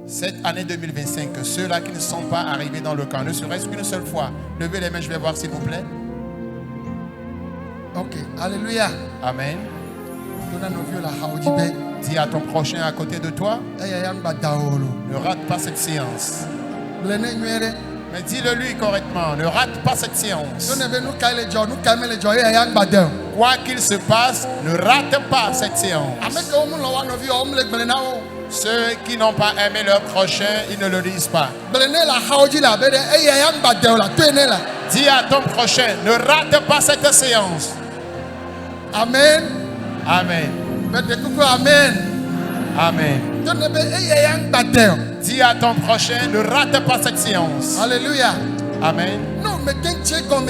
Cette année 2025, ceux-là qui ne sont pas arrivés dans le camp, ne serait-ce qu'une seule fois, levez les mains, je vais voir s'il vous plaît. Ok, alléluia. Amen. Dis à ton prochain à côté de toi, ne rate pas cette séance. Mais dis-le lui correctement, ne rate pas cette séance. Quoi qu'il se passe, ne rate pas cette séance. Ceux qui n'ont pas aimé leur prochain, ils ne le disent pas. Dis à ton prochain, ne rate pas cette séance. Amen. Amen. Amen. Amen. Dis à ton prochain, ne rate pas cette séance. Alléluia. Amen. Non, mais t'es comme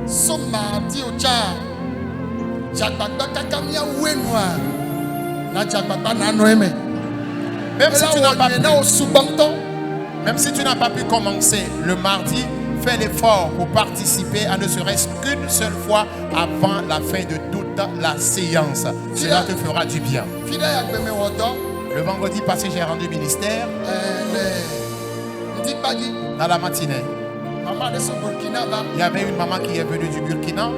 Sommardi au tchar. Jagbagba kakamia ouenoa. Na jagbagba na noeme. Même si tu n'as pas pu commencer le mardi, fais l'effort pour participer à ne serait-ce qu'une seule fois avant la fin de toute la séance. Cela te fera du bien. Le vendredi passé, j'ai rendu ministère dans la matinée. Il y avait une maman qui est venue du Burkina.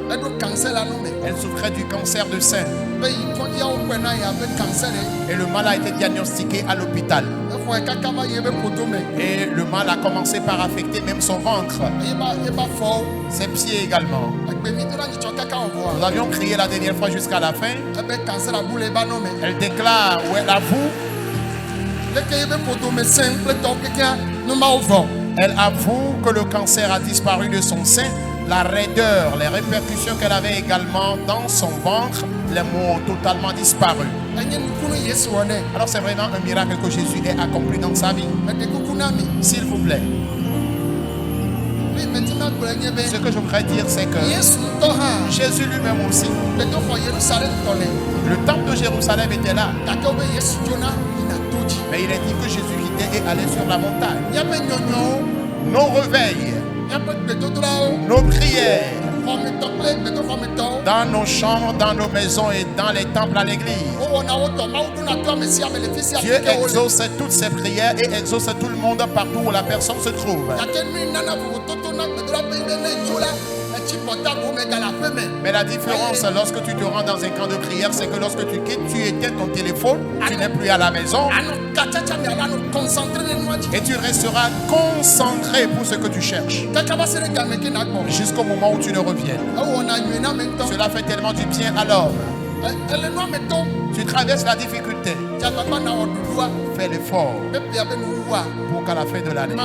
Elle souffrait du cancer de sein. Et le mal a été diagnostiqué à l'hôpital. Et le mal a commencé par affecter même son ventre. Ses pieds également. Nous avions crié la dernière fois jusqu'à la fin. Elle déclare où elle avoue. Elle avoue que le cancer a disparu de son sein. La raideur, les répercussions qu'elle avait également dans son ventre, les mots ont totalement disparu. Alors c'est vraiment un miracle que Jésus ait accompli dans sa vie. S'il vous plaît. Ce que je voudrais dire, c'est que Jésus lui-même aussi, le temple de Jérusalem était là. Mais il a dit que Jésus quittait et allait sur la montagne. Nos réveils, nos prières, dans nos chambres, dans nos maisons et dans les temples à l'église. Dieu exauce toutes ses prières et exauce tout le monde partout où la personne se trouve. Mais la différence lorsque tu te rends dans un camp de prière, c'est que lorsque tu quittes, tu éteins ton téléphone, tu n'es plus à la maison et tu resteras concentré pour ce que tu cherches jusqu'au moment où tu ne reviennes. Cela fait tellement du bien à l'homme. Tu traverses la difficulté. Fais l'effort pour qu'à la fin de l'année